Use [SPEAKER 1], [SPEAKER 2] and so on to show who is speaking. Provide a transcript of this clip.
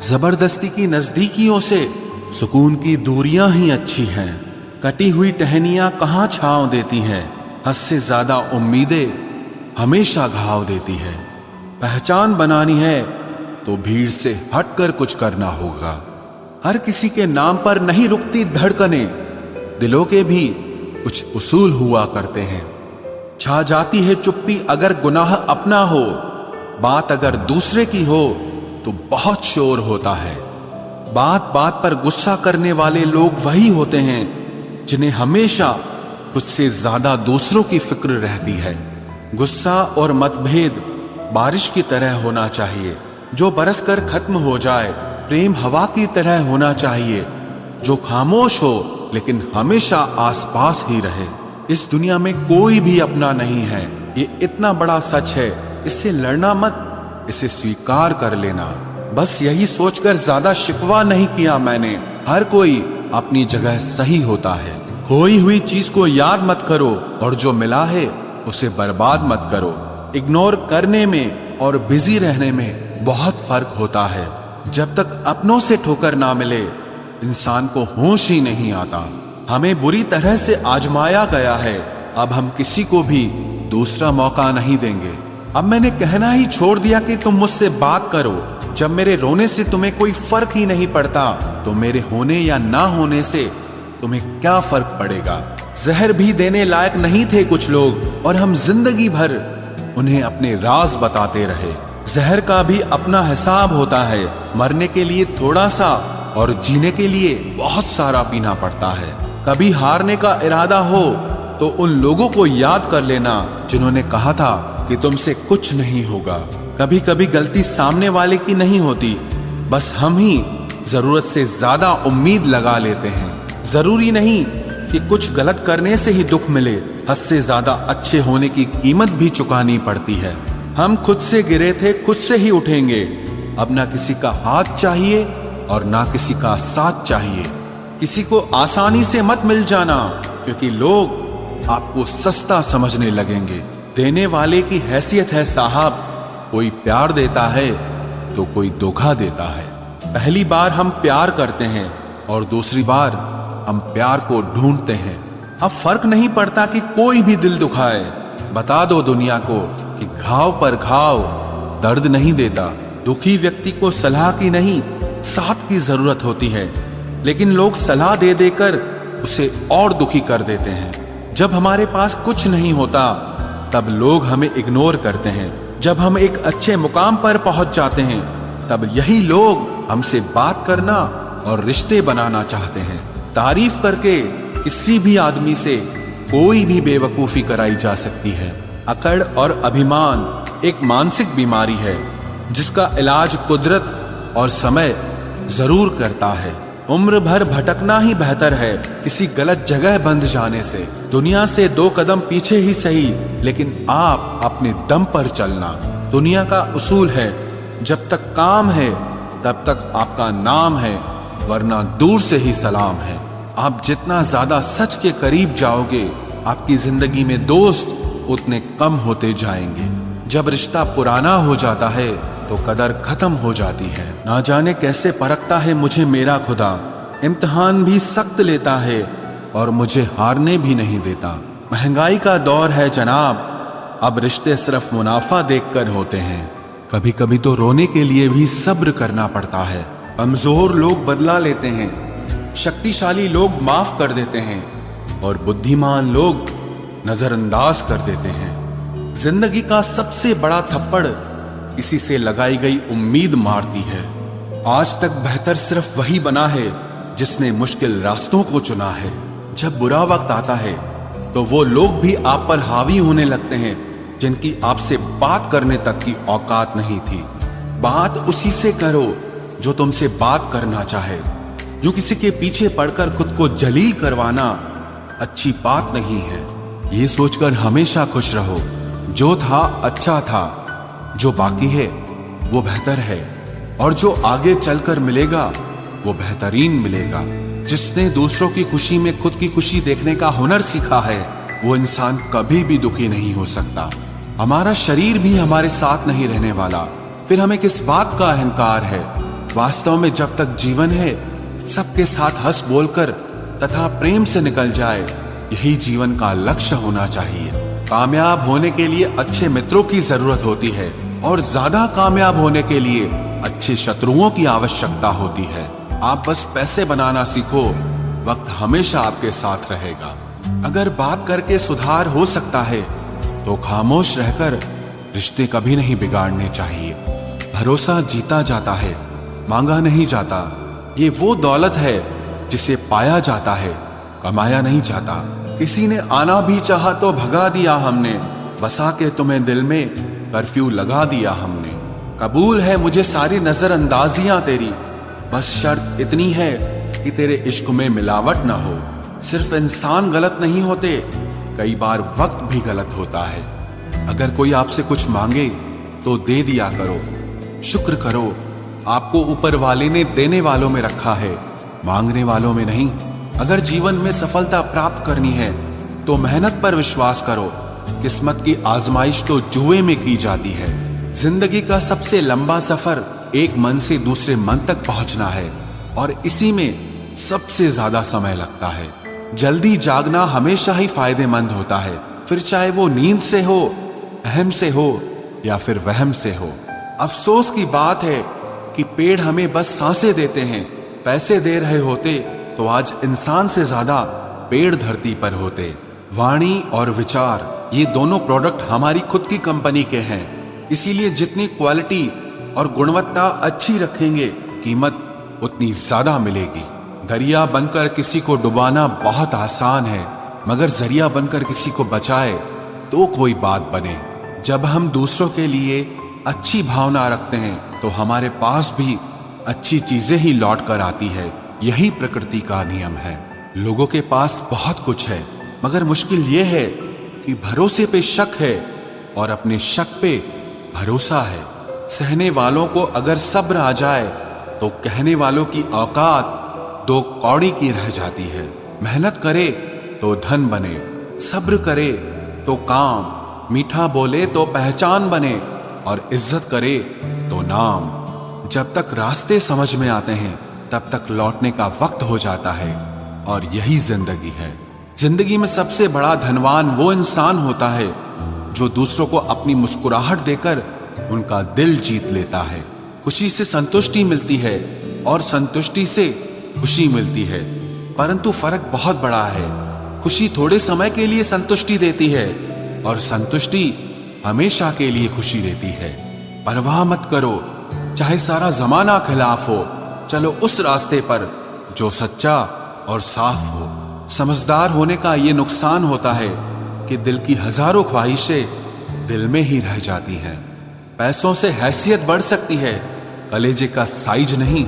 [SPEAKER 1] जबरदस्ती की नजदीकियों से सुकून की दूरियां ही अच्छी हैं। कटी हुई टहनियां कहाँ छांव देती हैं, हद से ज्यादा उम्मीदें हमेशा घाव देती है। पहचान बनानी है तो भीड़ से हटकर कुछ करना होगा। हर किसी के नाम पर नहीं रुकती धड़कनें, दिलों के भी कुछ उसूल हुआ करते हैं। छा जाती है चुप्पी अगर गुनाह अपना हो, बात अगर दूसरे की हो तो बहुत शोर होता है। बात बात पर गुस्सा करने वाले लोग वही होते हैं जिन्हें हमेशा खुद से ज्यादा दूसरों की फिक्र रहती है। गुस्सा और मतभेद बारिश की तरह होना चाहिए, जो बरस कर खत्म हो जाए। प्रेम हवा की तरह होना चाहिए, जो खामोश हो लेकिन हमेशा आसपास ही रहे। इस दुनिया में कोई भी अपना नहीं है, ये इतना बड़ा सच है। इससे लड़ना मत, इसे स्वीकार कर लेना। बस यही सोचकर ज्यादा शिकवा नहीं किया मैंने। हर कोई अपनी जगह सही होता है। खोई हुई चीज को याद मत करो और जो मिला है उसे बर्बाद मत करो। इग्नोर करने में और बिजी रहने में बहुत फर्क होता है। जब तक अपनों से ठोकर ना मिले इंसान को होश ही नहीं आता। हमें बुरी तरह से आजमाया गया है, अब हम किसी को भी दूसरा मौका नहीं देंगे। अब मैंने कहना ही छोड़ दिया कि तुम मुझसे बात करो। जब मेरे रोने से तुम्हें कोई फर्क ही नहीं पड़ता तो मेरे होने या ना होने से तुम्हें क्या फर्क पड़ेगा। जहर भी देने लायक नहीं थे कुछ लोग और हम जिंदगी भर उन्हें अपने राज बताते रहे। जहर का भी अपना हिसाब होता है। मरने के लिए थोड़ा सा और जीने के लिए बहुत सारा पीना पड़ता है। कभी हारने का इरादा हो तो उन लोगों को याद कर लेना जिन्होंने कहा था कि तुमसे कुछ नहीं होगा। कभी कभी गलती सामने वाले की नहीं होती, बस हम ही जरूरत से ज्यादा उम्मीद लगा लेते हैं। जरूरी नहीं कि कुछ गलत करने से ही दुख मिले, हद से ज्यादा अच्छे होने की कीमत भी चुकानी पड़ती है। हम खुद से गिरे थे, खुद से ही उठेंगे। अब ना किसी का हाथ चाहिए और ना किसी का साथ चाहिए। किसी को आसानी से मत मिल जाना, क्योंकि लोग आपको सस्ता समझने लगेंगे। देने वाले की हैसियत है साहब, कोई प्यार देता है तो कोई धोखा देता है। पहली बार हम प्यार करते हैं और दूसरी बार हम प्यार को ढूंढते हैं। अब फर्क नहीं पड़ता कि कोई भी दिल दुखाए। बता दो दुनिया को कि घाव पर घाव दर्द नहीं देता। दुखी व्यक्ति को सलाह की नहीं, साथ की जरूरत होती है, लेकिन लोग सलाह दे देकर उसे और दुखी कर देते हैं। जब हमारे पास कुछ नहीं होता तब लोग हमें इग्नोर करते हैं। जब हम एक अच्छे मुकाम पर पहुंच जाते हैं तब यही लोग हमसे बात करना और रिश्ते बनाना चाहते हैं। तारीफ करके किसी भी आदमी से कोई भी बेवकूफी कराई जा सकती है। अकड़ और अभिमान एक मानसिक बीमारी है जिसका इलाज कुदरत और समय जरूर करता है। उम्र भर भटकना ही बेहतर है किसी गलत जगह बंध जाने से। दुनिया से 2 कदम पीछे ही सही, लेकिन आप अपने दम पर चलना। दुनिया का उसूल है, जब तक काम है तब तक आपका नाम है, वरना दूर से ही सलाम है। आप जितना ज्यादा सच के करीब जाओगे, आपकी जिंदगी में दोस्त उतने कम होते जाएंगे। जब रिश्ता पुराना हो जाता है तो कदर खत्म हो जाती है। ना जाने कैसे परखता है मुझे मेरा खुदा, इम्तिहान भी सख्त लेता है और मुझे हारने भी नहीं देता। महंगाई का दौर है जनाब, अब रिश्ते सिर्फ मुनाफा देखकर होते हैं। कभी कभी तो रोने के लिए भी सब्र करना पड़ता है। कमजोर लोग बदला लेते हैं, शक्तिशाली लोग माफ कर देते हैं और बुद्धिमान लोग नजरअंदाज कर देते हैं। जिंदगी का सबसे बड़ा थप्पड़ किसी से लगाई गई उम्मीद मारती है। आज तक बेहतर सिर्फ वही बना है जिसने मुश्किल रास्तों को चुना है। जब बुरा वक्त आता है तो वो लोग भी आप पर हावी होने लगते हैं जिनकी आपसे बात करने तक की औकात नहीं थी। बात उसी से करो जो तुमसे बात करना चाहे। यूं किसी के पीछे पड़कर खुद को जलील करवाना अच्छी बात नहीं है। ये सोचकर हमेशा खुश रहो, जो था अच्छा था, जो बाकी है वो बेहतर है और जो आगे चलकर मिलेगा वो बेहतरीन मिलेगा। जिसने दूसरों की खुशी में खुद की खुशी देखने का हुनर सीखा है वो इंसान कभी भी दुखी नहीं हो सकता। हमारा शरीर भी हमारे साथ नहीं रहने वाला, फिर हमें किस बात का अहंकार है। वास्तव में जब तक जीवन है, सबके साथ हंस बोलकर तथा प्रेम से निकल जाए, यही जीवन का लक्ष्य होना चाहिए। कामयाब होने के लिए अच्छे मित्रों की जरूरत होती है और ज्यादा कामयाब होने के लिए अच्छे शत्रुओं की आवश्यकता होती है। आप बस पैसे बनाना सीखो, वक्त हमेशा आपके साथ रहेगा। अगर बात करके सुधार हो सकता है तो खामोश रहकर रिश्ते कभी नहीं बिगाड़ने चाहिए। भरोसा जीता जाता है, मांगा नहीं जाता। ये वो दौलत है जिसे पाया जाता है, कमाया नहीं जाता। किसी ने आना भी चाहा तो भगा दिया हमने, बसा के तुम्हें दिल में कर्फ्यू लगा दिया हमने। कबूल है मुझे सारी नजरअंदाजियां तेरी, बस शर्त इतनी है कि तेरे इश्क में मिलावट ना हो। सिर्फ इंसान गलत नहीं होते, कई बार वक्त भी गलत होता है। अगर कोई आपसे कुछ मांगे तो दे दिया करो, शुक्र करो आपको ऊपर वाले ने देने वालों में रखा है, मांगने वालों में नहीं। अगर जीवन में सफलता प्राप्त करनी है तो मेहनत पर विश्वास करो। किस्मत की आजमाइश तो जुए में की जाती है। जिंदगी का सबसे लंबा सफर एक मन से दूसरे मन तक पहुंचना है और इसी में सबसे ज्यादा समय लगता है। जल्दी जागना हमेशा ही फायदेमंद होता है, फिर चाहे वो नींद से हो, अहम से हो या फिर वहम से हो। अफसोस की बात है कि पेड़ हमें बस सांसें देते हैं। पैसे दे रहे होते तो आज इंसान से ज्यादा पेड़ धरती पर होते। वाणी और विचार ये दोनों प्रोडक्ट हमारी खुद की कंपनी के हैं, इसीलिए जितनी क्वालिटी और गुणवत्ता अच्छी रखेंगे, कीमत उतनी ज्यादा मिलेगी। दरिया बनकर किसी को डुबाना बहुत आसान है, मगर जरिया बनकर किसी को बचाए तो कोई बात बने। जब हम दूसरों के लिए अच्छी भावना रखते हैं तो हमारे पास भी अच्छी चीजें ही लौट कर आती है। यही प्रकृति का नियम है। लोगों के पास बहुत कुछ है, मगर मुश्किल यह है कि भरोसे पे शक है और अपने शक पे भरोसा है। सहने वालों को अगर सब्र आ जाए तो कहने वालों की औकात दो कौड़ी की रह जाती है। मेहनत करे तो धन बने, सब्र करे तो काम, मीठा बोले तो पहचान बने और इज्जत करे तो नाम। जब तक रास्ते समझ में आते हैं तब तक लौटने का वक्त हो जाता है और यही जिंदगी है। जिंदगी में सबसे बड़ा धनवान वो इंसान होता है जो दूसरों को अपनी मुस्कुराहट देकर उनका दिल जीत लेता है। खुशी से संतुष्टि मिलती है और संतुष्टि से खुशी मिलती है, परंतु फर्क बहुत बड़ा है। खुशी थोड़े समय के लिए संतुष्टि देती है और संतुष्टि हमेशा के लिए खुशी देती है। परवाह मत करो, चाहे सारा जमाना खिलाफ हो, चलो उस रास्ते पर जो सच्चा और साफ हो। समझदार होने का ये नुकसान होता है कि दिल की हजारों ख्वाहिशें दिल में ही रह जाती हैं। पैसों से हैसियत बढ़ सकती है, कलेजे का साइज नहीं।